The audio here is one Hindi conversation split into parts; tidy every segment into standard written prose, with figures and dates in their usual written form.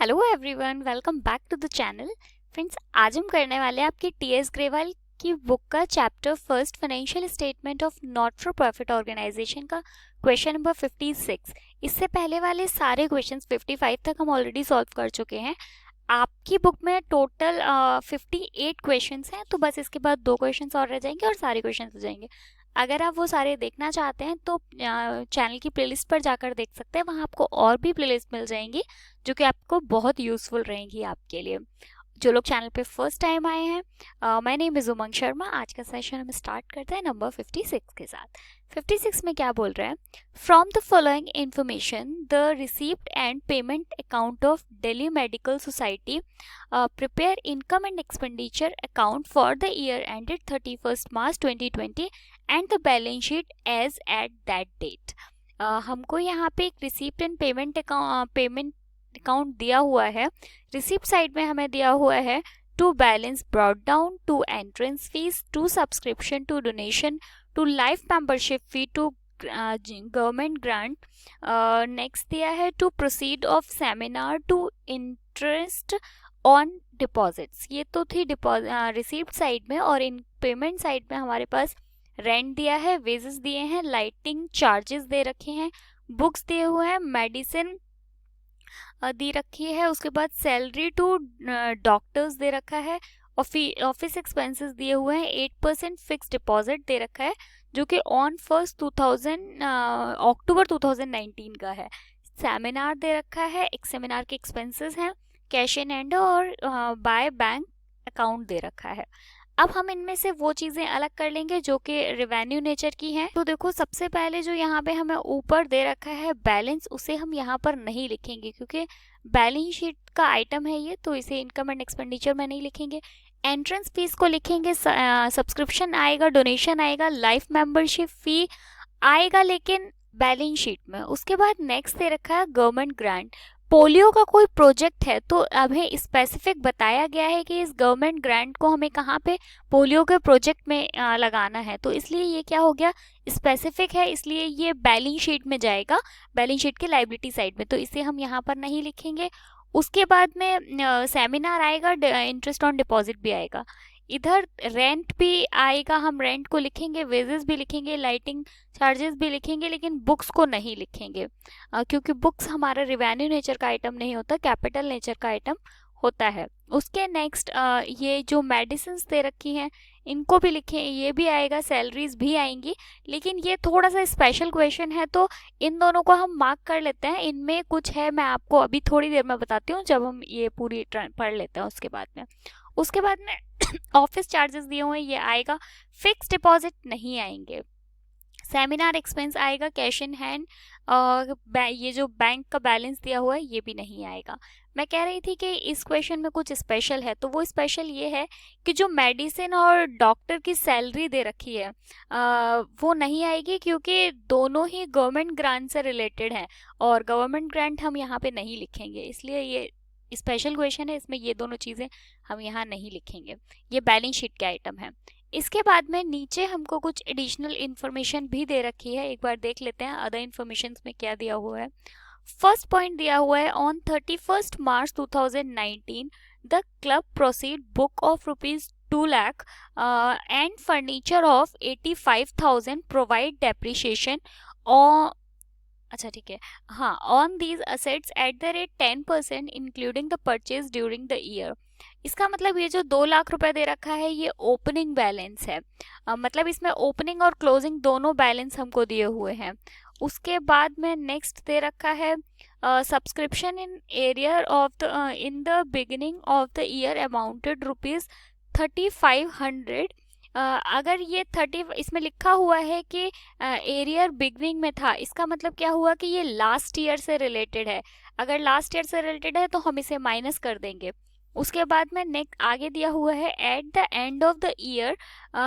Hello everyone, welcome back to the channel. Friends, आज हम करने वाले हैं आपकी टीएस ग्रेवाल की बुक का chapter first financial statement of not for profit organisation का क्वेश्चन नंबर 56। इससे पहले वाले सारे क्वेश्चंस 55 तक हम ऑलरेडी सॉल्व कर चुके हैं। आपकी बुक में टोटल 58 क्वेश्चंस हैं, तो बस इसके बाद 2 क्वेश्चंस और रह जाएंगे और सारे क्वेश्चंस हो जाएंगे। अगर आप वो सारे देखना चाहते हैं तो चैनल की प्लेलिस्ट पर जाकर देख सकते हैं। वहाँ आपको और भी प्लेलिस्ट मिल जाएंगी जो कि आपको बहुत यूज़फुल रहेंगी आपके लिए। जो लोग चैनल पे फर्स्ट टाइम आए हैं, मैं नेम इज़ उमंग शर्मा। आज का सेशन हम स्टार्ट करते हैं नंबर 56 के साथ। 56 में क्या बोल रहे हैं? From the following information the receipt and payment account of Delhi medical society prepare income and expenditure account for the year ended 31 March 2020 and the balance sheet as at that date. हमको यहाँ पे एक रिसीप्ट एंड पेमेंट अकाउंट दिया हुआ है। रिसिप्ट साइड में हमें दिया हुआ है to balance brought down, to entrance fees, to subscription, to donation, to life membership fee, to government grant. Next दिया है to proceed of seminar, to interest on deposits. ये तो थी रिसिप्ट साइड में। और इन पेमेंट साइड में हमारे पास रेंट दिया है, वेजेस दिए हैं, लाइटिंग चार्जेस दे रखे हैं, बुक्स दिए हुए हैं, मेडिसिन दी रखी है, उसके बाद सैलरी टू डॉक्टर्स दे रखा है, ऑफिस एक्सपेंसेस दिए हुए हैं, 8% फिक्स डिपॉजिट दे रखा है जो कि ऑन फर्स्ट अक्टूबर 2019 का है। सेमिनार दे रखा है, एक सेमिनार के एक्सपेंसेस हैं, कैश इन हैंड और बाय बैंक अकाउंट दे रखा है। अब हम इनमें से वो चीज़ें अलग कर लेंगे जो कि रेवेन्यू नेचर की हैं। तो देखो, सबसे पहले जो यहाँ पे हमें ऊपर दे रखा है बैलेंस, उसे हम यहाँ पर नहीं लिखेंगे क्योंकि बैलेंस शीट का आइटम है ये, तो इसे इनकम एंड एक्सपेंडिचर में नहीं लिखेंगे। एंट्रेंस फीस को लिखेंगे, सब्सक्रिप्शन आएगा, डोनेशन आएगा, लाइफ मेंबरशिप फी आएगा लेकिन बैलेंस शीट में। उसके बाद नेक्स्ट दे रखा है गवर्नमेंट ग्रांट। पोलियो का कोई प्रोजेक्ट है तो हमें स्पेसिफिक बताया गया है कि इस गवर्नमेंट ग्रांट को हमें कहाँ पे पोलियो के प्रोजेक्ट में लगाना है, तो इसलिए ये क्या हो गया, स्पेसिफिक है, इसलिए ये बैलेंस शीट में जाएगा, बैलेंस शीट के लायबिलिटी साइड में, तो इसे हम यहाँ पर नहीं लिखेंगे। उसके बाद में सेमिनार आएगा, इंटरेस्ट ऑन डिपॉजिट भी आएगा, इधर रेंट भी आएगा, हम रेंट को लिखेंगे, वेजेस भी लिखेंगे, लाइटिंग चार्जेस भी लिखेंगे, लेकिन बुक्स को नहीं लिखेंगे क्योंकि बुक्स हमारा रिवेन्यू नेचर का आइटम नहीं होता, कैपिटल नेचर का आइटम होता है। उसके नेक्स्ट ये जो मेडिसिन दे रखी हैं इनको भी लिखें, ये भी आएगा, सैलरीज भी आएंगी, लेकिन ये थोड़ा सा स्पेशल क्वेश्चन है तो इन दोनों को हम मार्क कर लेते हैं। इनमें कुछ है, मैं आपको अभी थोड़ी देर में बताती हूँ जब हम ये पूरी पढ़ लेते हैं। उसके बाद में ऑफिस चार्जेस दिए हुए हैं, ये आएगा, फिक्स डिपॉजिट नहीं आएंगे, सेमिनार एक्सपेंस आएगा, कैश इन हैंड, और ये जो बैंक का बैलेंस दिया हुआ है ये भी नहीं आएगा। मैं कह रही थी कि इस क्वेश्चन में कुछ स्पेशल है, तो वो स्पेशल ये है कि जो मेडिसिन और डॉक्टर की सैलरी दे रखी है वो नहीं आएगी क्योंकि दोनों ही गवर्नमेंट ग्रांट से रिलेटेड हैं और गवर्नमेंट ग्रांट हम यहाँ पे नहीं लिखेंगे, इसलिए ये स्पेशल क्वेश्चन है, इसमें ये दोनों चीज़ें हम यहाँ नहीं लिखेंगे, ये बैलेंस शीट के आइटम है। इसके बाद में नीचे हमको कुछ एडिशनल इन्फॉर्मेशन भी दे रखी है, एक बार देख लेते हैं अदर इन्फॉर्मेशन में क्या दिया हुआ है। फर्स्ट पॉइंट दिया हुआ है, on 31 March 2019 the club proceed book of ₹2 lakh and furniture of 85,000 provide depreciation और अच्छा ठीक है, हाँ, on these assets at the rate 10% including the purchase during the year. इसका मतलब ये जो 2 लाख रुपए दे रखा है ये ओपनिंग बैलेंस है, मतलब इसमें ओपनिंग और क्लोजिंग दोनों बैलेंस हमको दिए हुए हैं। उसके बाद में नेक्स्ट दे रखा है subscription in arrear of the in the beginning of the year amounted ₹3500। अगर ये 30 इसमें लिखा हुआ है कि एरियर बिगनिंग में था, इसका मतलब क्या हुआ कि ये लास्ट ईयर से रिलेटेड है। अगर लास्ट ईयर से रिलेटेड है तो हम इसे माइनस कर देंगे। उसके बाद में नेक्स्ट आगे दिया हुआ है eight the end of the year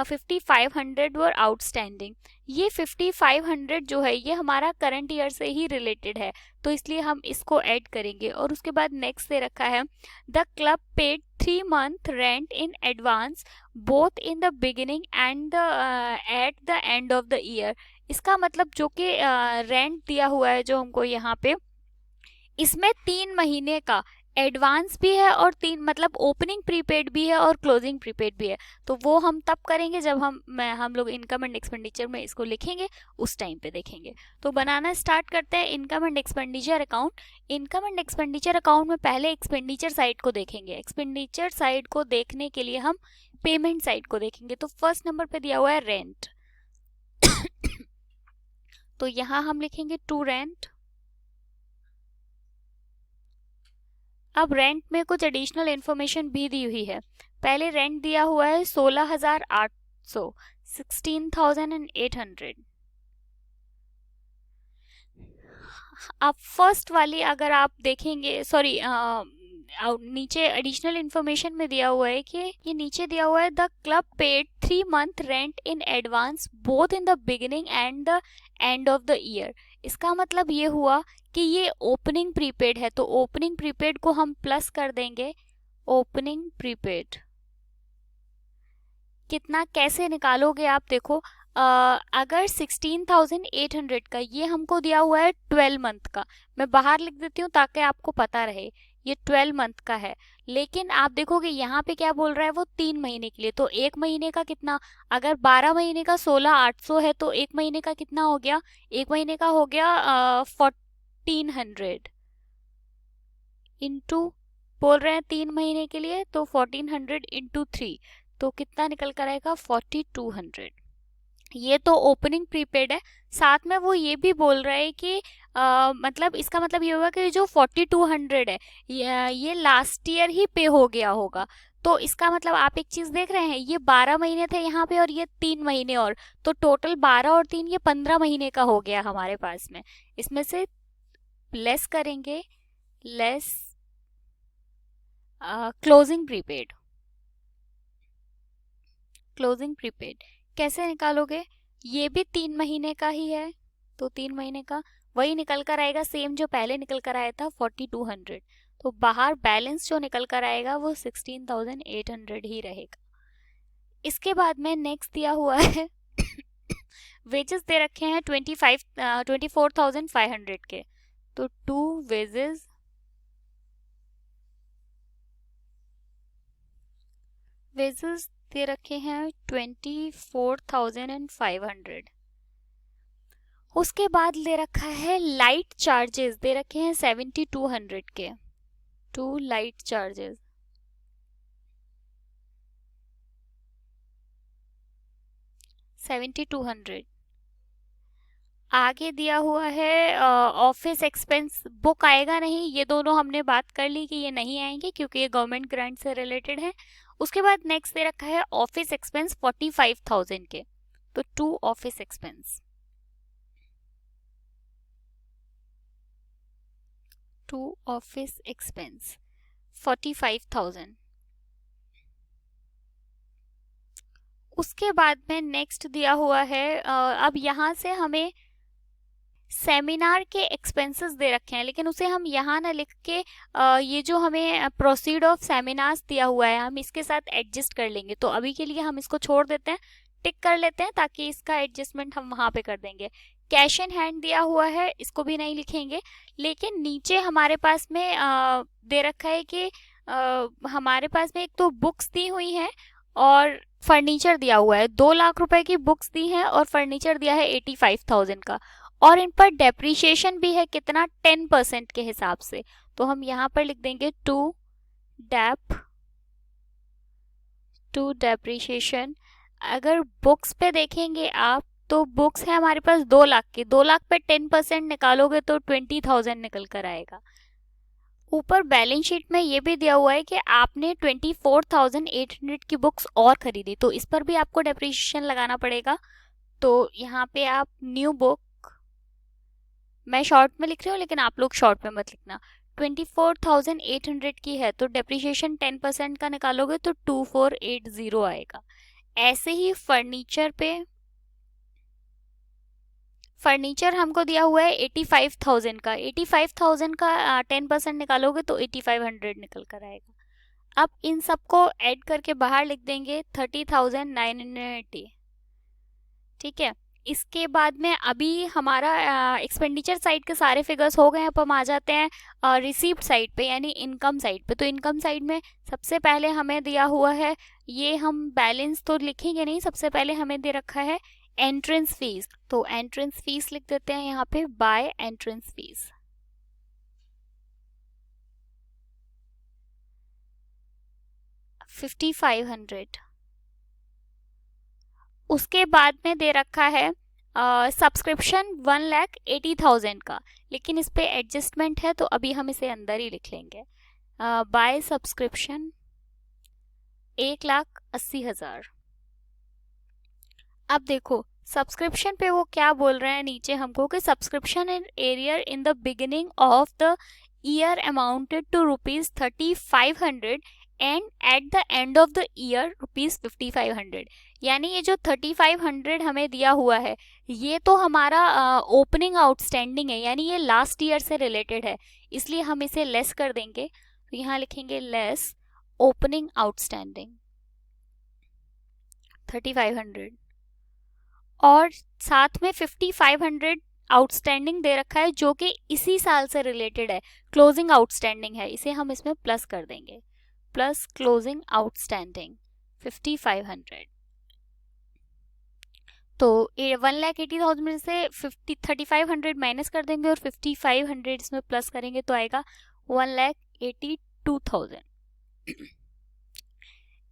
5500 were outstanding. ये 5500 जो है ये हमारा करंट ईयर से ही रिलेटेड है, तो इसलिए हम इसको ऐड करेंगे। और उसके बाद नेक्स्ट दे रखा है the club paid 3 month rent in advance both in the beginning and at the end of the year. इसका मतलब जो कि रेंट दिया हुआ है जो हमको यहाँ पे, इसमें 3 महीने का एडवांस भी है और तीन मतलब ओपनिंग प्रीपेड भी है और क्लोजिंग प्रीपेड भी है। तो वो हम तब करेंगे जब हम लोग इनकम एंड एक्सपेंडिचर में इसको लिखेंगे, उस टाइम पे देखेंगे। तो बनाना स्टार्ट करते हैं income and expenditure account. Income and expenditure account में पहले एक्सपेंडिचर साइड को देखेंगे। एक्सपेंडिचर साइड को देखने के लिए हम पेमेंट साइड को देखेंगे। तो फर्स्ट नंबर पे दिया हुआ है रेंट। तो यहां हम लिखेंगे टू रेंट। अब रेंट में कुछ एडिशनल इन्फॉर्मेशन भी दी हुई है। पहले रेंट दिया हुआ है 16,800, 16,800। अब फर्स्ट वाली अगर आप देखेंगे, सॉरी नीचे एडिशनल इन्फॉर्मेशन में दिया हुआ है कि ये नीचे दिया हुआ है the club paid 3 month rent in advance both in the beginning and the end of the year. इसका मतलब ये हुआ कि ये ओपनिंग प्रीपेड है, तो ओपनिंग प्रीपेड को हम प्लस कर देंगे। ओपनिंग प्रीपेड कितना कैसे निकालोगे आप देखो, अगर 16,800 का ये हमको दिया हुआ है 12 मंथ का, मैं बाहर लिख देती हूँ ताकि आपको पता रहे, ये 12 मंथ का है। लेकिन आप देखोगे यहाँ पे क्या बोल रहा है वो 3 महीने के लिए। तो एक महीने का कितना, अगर 12 महीने का 16,800 है तो एक महीने का कितना हो गया, एक महीने का हो गया 1400 इंटू, बोल रहे हैं 3 महीने के लिए, तो 1400 इंटू 3, तो कितना निकल कर आएगा 4200। ये तो ओपनिंग प्रीपेड है। साथ में वो ये भी बोल रहा है कि मतलब इसका मतलब ये होगा कि जो 4200 है ये लास्ट ईयर ही पे हो गया होगा। तो इसका मतलब आप एक चीज देख रहे हैं, ये 12 महीने थे यहाँ पे और ये 3 महीने और, तो टोटल 12 और 3 ये 15 महीने का हो गया हमारे पास में। इसमें से लेस करेंगे, less closing prepaid. Closing prepaid कैसे निकालोगे, ये भी 3 महीने का ही है, तो 3 महीने का वही निकल कर आएगा सेम जो पहले निकल कर आया था 4200। तो बाहर बैलेंस जो निकल कर आएगा वो 16,800 ही रहेगा। इसके बाद में नेक्स्ट दिया हुआ है वेजेस दे रखे हैं 24,500 के। तो टू वेजेस दे रखे हैं 24,500। उसके बाद ले रखा है लाइट चार्जेस, दे रखे हैं 7,200 के। To light charges 7,200। आगे दिया हुआ है ऑफिस एक्सपेंस, बुक आएगा नहीं, ये दोनों हमने बात कर ली कि ये नहीं आएंगे क्योंकि ये गवर्नमेंट ग्रांट से रिलेटेड है। उसके बाद नेक्स्ट दे रखा है ऑफिस एक्सपेंस 45,000 के। तो to office expense, to office expense 45,000। उसके बाद में नेक्स्ट दिया हुआ है अब यहाँ से हमें सेमिनार के एक्सपेंसेस दे रखे हैं, लेकिन उसे हम यहाँ ना लिख के ये जो हमें प्रोसीड ऑफ सेमिनार्स दिया हुआ है हम इसके साथ एडजस्ट कर लेंगे। तो अभी के लिए हम इसको छोड़ देते हैं, टिक कर लेते हैं ताकि इसका एडजस्टमेंट हम वहाँ पे कर देंगे। कैश इन हैंड दिया हुआ है, इसको भी नहीं लिखेंगे। लेकिन नीचे हमारे पास में दे रखा है कि हमारे पास में एक तो बुक्स दी हुई हैं और फर्नीचर दिया हुआ है। 2 लाख रुपए की बुक्स दी हैं और फर्नीचर दिया है 85,000 का, और इन पर डेप्रीशिएशन भी है कितना 10% के हिसाब से। तो हम यहाँ पर लिख देंगे टू डेप्रीशिएशन। अगर बुक्स पे देखेंगे आप तो बुक्स है हमारे पास 2 लाख की, 2 लाख पे 10% निकालोगे तो 20,000 निकल कर आएगा। ऊपर बैलेंस शीट में ये भी दिया हुआ है कि आपने 24,800 की बुक्स और खरीदी, तो इस पर भी आपको डेप्रीशिएशन लगाना पड़ेगा। तो यहाँ पे आप न्यू बुक, मैं शॉर्ट में लिख रही हूँ लेकिन आप लोग शॉर्ट में मत लिखना, 24,800 की है तो डेप्रीशिएशन 10% का निकालोगे तो 2480 आएगा। ऐसे ही फर्नीचर हमको दिया हुआ है 85,000 का, 85,000 का 10% निकालोगे तो 8,500 निकल कर आएगा। अब इन सबको ऐड करके बाहर लिख देंगे 30,980। ठीक है, इसके बाद में अभी हमारा एक्सपेंडिचर साइड के सारे फिगर्स हो गए। अब हम आ जाते हैं रिसीप्ट साइड पे, यानी इनकम साइड पे। तो इनकम साइड में सबसे पहले हमें दिया हुआ है, ये हम बैलेंस तो लिखेंगे नहीं, सबसे पहले हमें दे रखा है एंट्रेंस फीस। तो एंट्रेंस फीस लिख देते हैं यहाँ पे, बाय एंट्रेंस फीस। $5,500। उसके बाद में दे रखा है सब्सक्रिप्शन 1,80,000 का, लेकिन इस पे एडजस्टमेंट है तो अभी हम इसे अंदर ही लिख लेंगे। By subscription 1,80,000। अब देखो सब्सक्रिप्शन पे वो क्या बोल रहे हैं नीचे हमको कि subscription in arrear in the beginning of the year amounted to ₹3,500 and at the end of the year ₹5,500। यानी ये जो 3,500 हमें दिया हुआ है, ये तो हमारा ओपनिंग आउटस्टैंडिंग है, यानी ये लास्ट ईयर से रिलेटेड है, इसलिए हम इसे लेस कर देंगे। तो यहाँ लिखेंगे लेस ओपनिंग आउटस्टैंडिंग 3,500, और साथ में 5,500 आउटस्टैंडिंग दे रखा है जो कि इसी साल से रिलेटेड है, क्लोजिंग आउटस्टैंडिंग है, इसे हम इसमें प्लस कर देंगे, प्लस क्लोजिंग आउटस्टैंडिंग 5,500। तो 1,80,000 में से 3,500 माइनस कर देंगे और 5,500 इसमें प्लस करेंगे तो आएगा 1,82,000।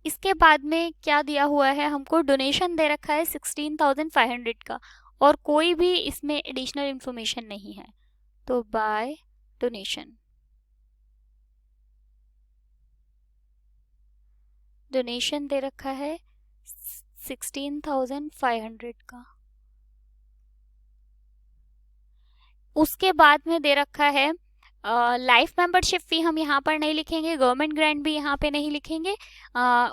इसके बाद में क्या दिया हुआ है हमको, डोनेशन दे रखा है 16,500 का, और कोई भी इसमें एडिशनल इंफॉर्मेशन नहीं है। तो बाय डोनेशन, डोनेशन दे रखा है 16,500 का। उसके बाद में दे रखा है लाइफ मेंबरशिप फी, हम यहाँ पर नहीं लिखेंगे, गवर्नमेंट ग्रांट भी यहाँ पे नहीं लिखेंगे।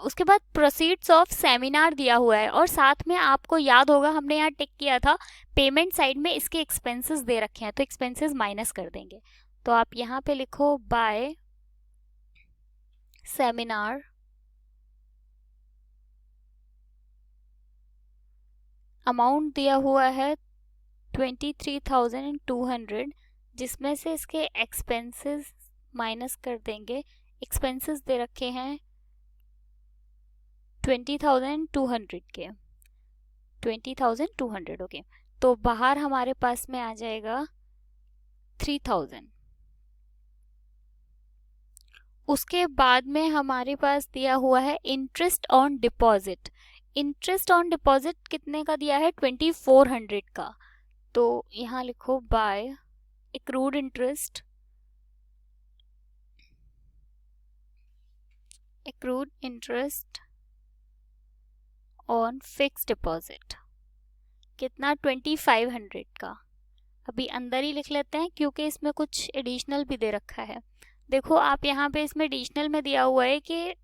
उसके बाद प्रोसीड्स ऑफ सेमिनार दिया हुआ है, और साथ में आपको याद होगा हमने यहाँ टिक किया था पेमेंट साइड में इसके एक्सपेंसेस दे रखे हैं, तो एक्सपेंसेस माइनस कर देंगे। तो आप यहाँ पे लिखो बाय सेमिनार अमाउंट दिया हुआ है 23,200, जिसमें से इसके एक्सपेंसेस माइनस कर देंगे। एक्सपेंसेस दे रखे हैं 20,200 के, 20,200 ओके। तो बाहर हमारे पास में आ जाएगा 3,000। उसके बाद में हमारे पास दिया हुआ है interest on deposit. Interest on deposit कितने का दिया है, 2,400 का। तो यहाँ लिखो by accrued interest, accrued interest on fix deposit, कितना, 2,500 का। अभी अंदर ही लिख लेते हैं क्योंकि इसमें कुछ एडिशनल भी दे रखा है। देखो आप यहाँ पे इसमें एडिशनल में दिया हुआ है कि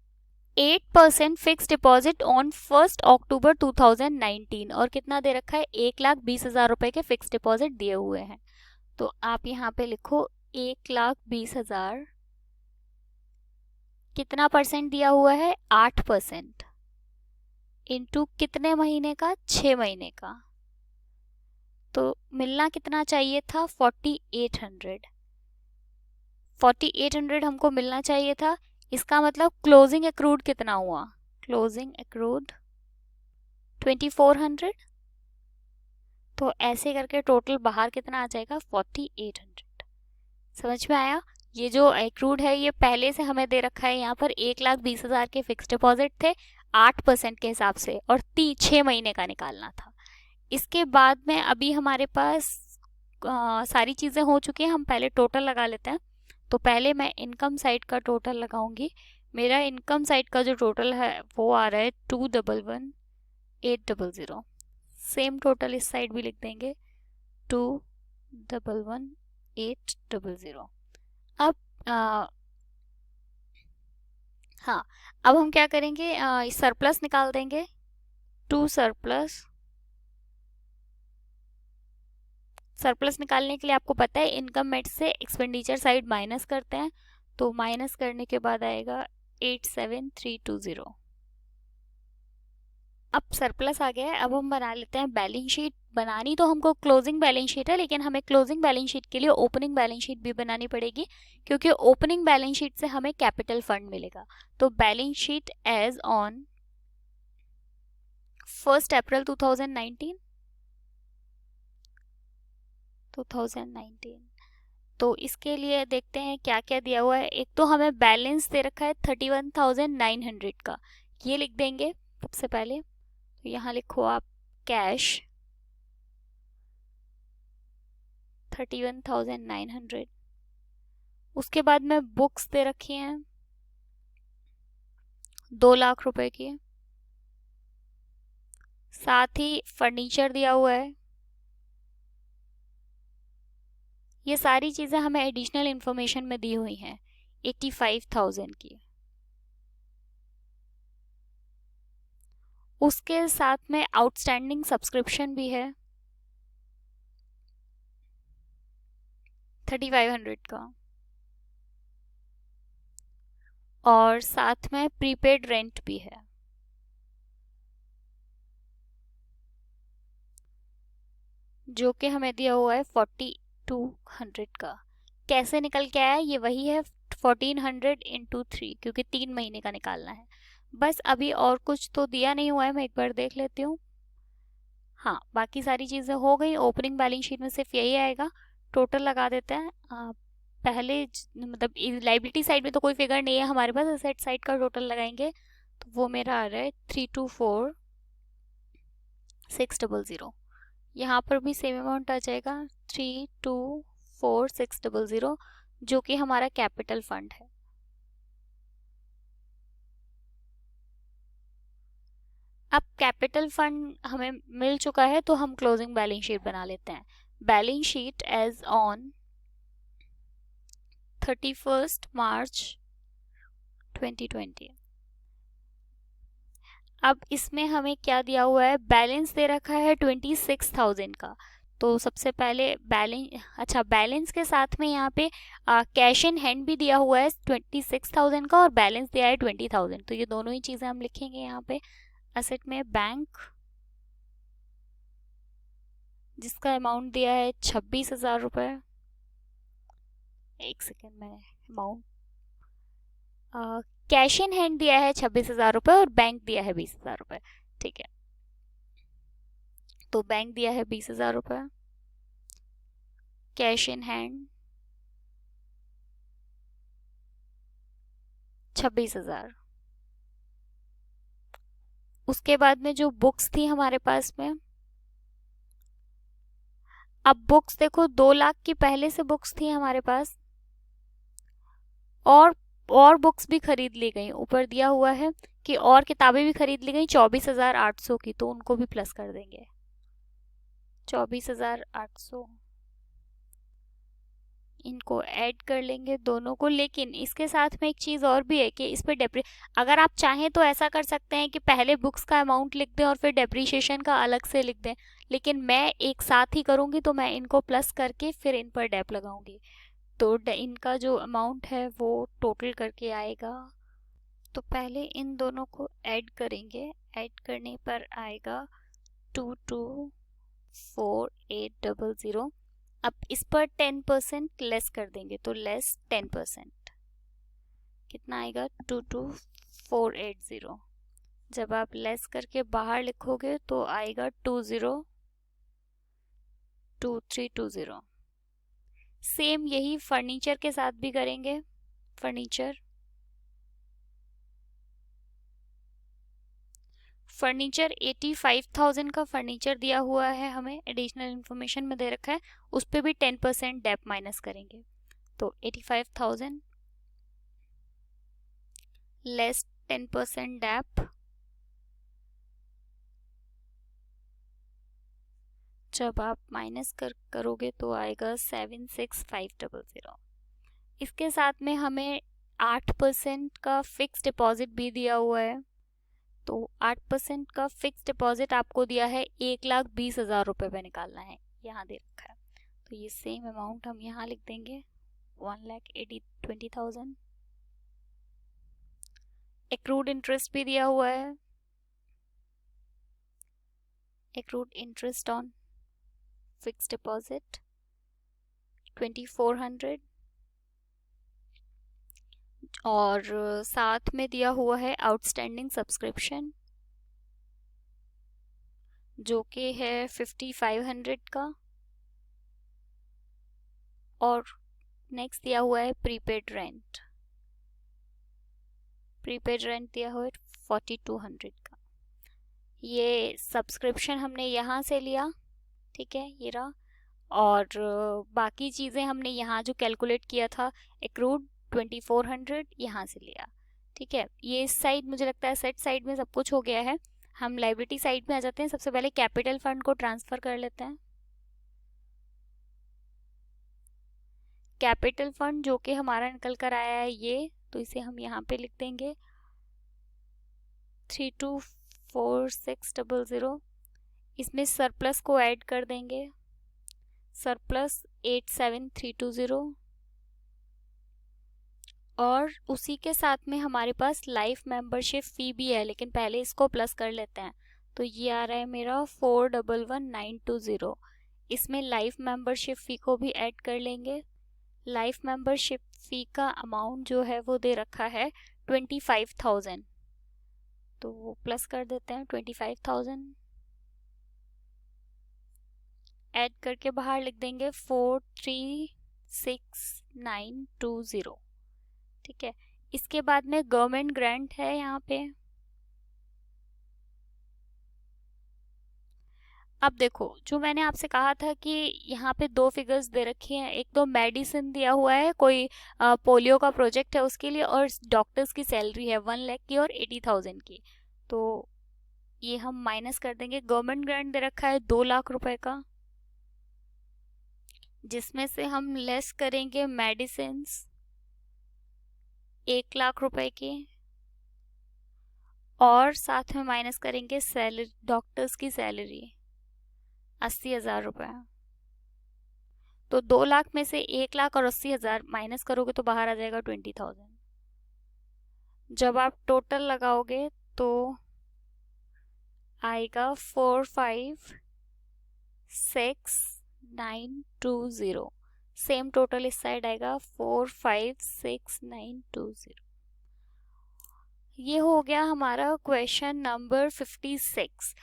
8% फिक्स डिपॉजिट ऑन 1 अक्टूबर 2019, और कितना दे रखा है, 1,20,000 रुपए के फिक्स डिपॉजिट दिए हुए हैं। तो आप यहाँ पे लिखो 1,20,000, कितना परसेंट दिया हुआ है, 8%, इंटू कितने महीने का, 6 महीने का। तो मिलना कितना चाहिए था, 4,800, 4,800 हमको मिलना चाहिए था। इसका मतलब क्लोजिंग एक्रूड कितना हुआ, क्लोजिंग एक्रूड 2,400। तो ऐसे करके टोटल बाहर कितना आ जाएगा, 4,800। समझ में आया। ये जो एक्रूड है ये पहले से हमें दे रखा है, यहाँ पर 1,20,000 के फिक्स डिपॉजिट थे 8% के हिसाब से, और 6 महीने का निकालना था। इसके बाद में अभी हमारे पास सारी चीज़ें हो चुकी हैं, हम पहले टोटल लगा लेते हैं। तो पहले मैं इनकम साइड का टोटल लगाऊंगी। मेरा इनकम साइड का जो टोटल है वो आ रहा है 211,800। सेम टोटल इस साइड भी लिख देंगे, 211,800। अब हाँ, अब हम क्या करेंगे, सरप्लस निकाल देंगे। टू सरप्लस निकालने के लिए आपको पता है इनकम मेट से एक्सपेंडिचर साइड माइनस करते हैं, तो माइनस करने के बाद आएगा 8,7,320। अब सरप्लस आ गया है। अब हम बना लेते हैं बैलेंस शीट। बनानी तो हमको क्लोजिंग बैलेंस शीट है, लेकिन हमें क्लोजिंग बैलेंस शीट के लिए ओपनिंग बैलेंस शीट भी बनानी पड़ेगी, क्योंकि ओपनिंग बैलेंस शीट से हमें कैपिटल फंड मिलेगा। तो बैलेंस शीट एज ऑन 1 अप्रैल 2019। तो इसके लिए देखते हैं क्या क्या दिया हुआ है। एक तो हमें बैलेंस दे रखा है 31,900 का, ये लिख देंगे सबसे पहले। तो यहाँ लिखो आप कैश 31,900। उसके बाद में बुक्स दे रखी हैं 2 लाख रुपए की, साथ ही फर्नीचर दिया हुआ है। ये सारी चीजें हमें एडिशनल इंफॉर्मेशन में दी हुई हैं 85,000 की। उसके साथ में आउटस्टैंडिंग सब्सक्रिप्शन भी है 3,500 का, और साथ में प्रीपेड रेंट भी है जो कि हमें दिया हुआ है 4,200 का। कैसे निकल के आया, ये वही है 1,400 इंटू 3, क्योंकि 3 महीने का निकालना है। बस अभी और कुछ तो दिया नहीं हुआ है, मैं एक बार देख लेती हूँ। हाँ, बाकी सारी चीज़ें हो गई। ओपनिंग बैलेंस शीट में सिर्फ यही आएगा। टोटल लगा देते हैं। पहले मतलब लाइबिलिटी साइड में तो कोई फिगर नहीं है हमारे पास, एसेट साइड का टोटल लगाएंगे तो वो मेरा आ रहा है 324,600। यहाँ पर भी सेम अमाउंट आ जाएगा 324,600, जो कि हमारा कैपिटल फंड है। अब कैपिटल फंड हमें मिल चुका है, तो हम क्लोजिंग बैलेंस शीट बना लेते हैं। Balance sheet as on 31 March 2020। अब इसमें हमें क्या दिया हुआ है, बैलेंस दे रखा है 26,000 का। तो सबसे पहले बैलेंस के साथ में यहाँ पे कैश इन हैंड भी दिया हुआ है 26,000 का, और बैलेंस दिया है 20,000। तो ये दोनों ही चीज़ें हम लिखेंगे यहाँ पे। असेट में बैंक, जिसका अमाउंट दिया है 26,000 रुपये। एक सेकेंड, मैंने अमाउंट कैश इन हैंड दिया है 26,000 रुपये, और बैंक दिया है 20,000 रुपये। ठीक है, तो बैंक दिया है 20,000 रुपये, कैश इन हैंड 26,000। उसके बाद में जो बुक्स थी हमारे पास में, अब बुक्स देखो 2 लाख की पहले से बुक्स थी हमारे पास, और बुक्स भी खरीद ली गई। ऊपर दिया हुआ है कि और किताबें भी खरीद ली गई 24,800 की, तो उनको भी प्लस कर देंगे 24,800, इनको ऐड कर लेंगे दोनों को। लेकिन इसके साथ में एक चीज़ और भी है कि इस पर अगर आप चाहें तो ऐसा कर सकते हैं कि पहले बुक्स का अमाउंट लिख दें और फिर डेप्रीशिएशन का अलग से लिख दें, लेकिन मैं एक साथ ही करूंगी, तो मैं इनको प्लस करके फिर इन पर डेप लगाऊंगी। तो इनका जो अमाउंट है वो टोटल करके आएगा। तो पहले इन दोनों को ऐड करेंगे, ऐड करने पर आएगा 224800। अब इस पर 10% लेस कर देंगे, तो लेस 10%, कितना आएगा 22,480। जब आप लेस करके बाहर लिखोगे तो आएगा 20,2320। सेम यही फर्नीचर के साथ भी करेंगे। फर्नीचर 85,000 का फर्नीचर दिया हुआ है, हमें एडिशनल इंफॉर्मेशन में दे रखा है। उस पर भी 10% डेप माइनस करेंगे, तो 85,000 लेस 10% डेप, जब आप माइनस करोगे तो आएगा 76,500। इसके साथ में हमें 8% का फिक्स डिपॉजिट भी दिया हुआ है। तो 8% का फिक्स डिपॉजिट आपको दिया है 1,20,000 रुपये पे निकालना है, यहाँ दे रखा है। तो ये सेम अमाउंट हम यहाँ लिख देंगे 1,20,000। एक्रूड इंटरेस्ट भी दिया हुआ है, accrued interest on fix deposit 2400 और साथ में दिया हुआ है आउटस्टैंडिंग सब्सक्रिप्शन जो कि है 5500 का, और नेक्स्ट दिया हुआ है प्रीपेड रेंट दिया हुआ है 4200 का। ये सब्सक्रिप्शन हमने यहाँ से लिया, ठीक है, ये रहा, और बाकी चीज़ें हमने यहाँ जो कैलकुलेट किया था एक्रूड 2400 यहाँ से लिया, ठीक है। ये इस साइड मुझे लगता है सेट साइड में सब कुछ हो गया है। हम लायबिलिटी साइड में आ जाते हैं। सबसे पहले कैपिटल फंड को ट्रांसफर कर लेते हैं। कैपिटल फंड जो कि हमारा निकल कर आया है ये, तो इसे हम यहाँ पे लिख देंगे 324600। इसमें सरप्लस को ऐड कर देंगे, सरप्लस 87320, और उसी के साथ में हमारे पास लाइफ मेंबरशिप फी भी है, लेकिन पहले इसको प्लस कर लेते हैं। तो ये आ रहा है मेरा 411920। इसमें लाइफ मेंबरशिप फी को भी ऐड कर लेंगे। लाइफ मेंबरशिप फी का अमाउंट जो है वो दे रखा है 25,000, तो वो प्लस कर देते हैं 25,000, ऐड करके बाहर लिख देंगे 436920, ठीक है। इसके बाद में गवर्नमेंट ग्रांट है यहाँ पे। अब देखो, जो मैंने आपसे कहा था कि यहाँ पे दो फिगर्स दे रखी हैं, एक तो मेडिसिन दिया हुआ है, कोई पोलियो का प्रोजेक्ट है उसके लिए, और डॉक्टर्स की सैलरी है 1 लाख की और 80,000 की। तो ये हम माइनस कर देंगे। गवर्नमेंट ग्रांट दे रखा है 2 लाख रुपए का, जिसमें से हम लेस करेंगे मेडिसिन 1 लाख रुपए की, और साथ में माइनस करेंगे सैलरी, डॉक्टर्स की सैलरी 80,000 रुपए। तो 2 लाख में से 1 लाख और 80,000 माइनस करोगे तो बाहर आ जाएगा 20,000। जब आप टोटल लगाओगे तो आएगा 456920। सेम टोटल इस साइड आएगा 456920। ये हो गया हमारा क्वेश्चन नंबर 56।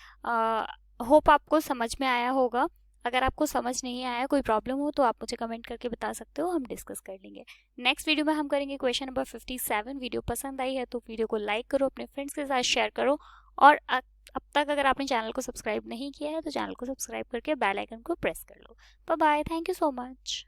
होप आपको समझ में आया होगा। अगर आपको समझ नहीं आया, कोई प्रॉब्लम हो, तो आप मुझे कमेंट करके बता सकते हो, हम डिस्कस कर लेंगे। नेक्स्ट वीडियो में हम करेंगे क्वेश्चन नंबर 57। वीडियो पसंद आई है तो वीडियो को लाइक करो, अपने फ्रेंड्स के साथ शेयर करो, और अब तक अगर आपने चैनल को सब्सक्राइब नहीं किया है तो चैनल को सब्सक्राइब करके बेल आइकन को प्रेस कर लो। Bye bye, thank you so much.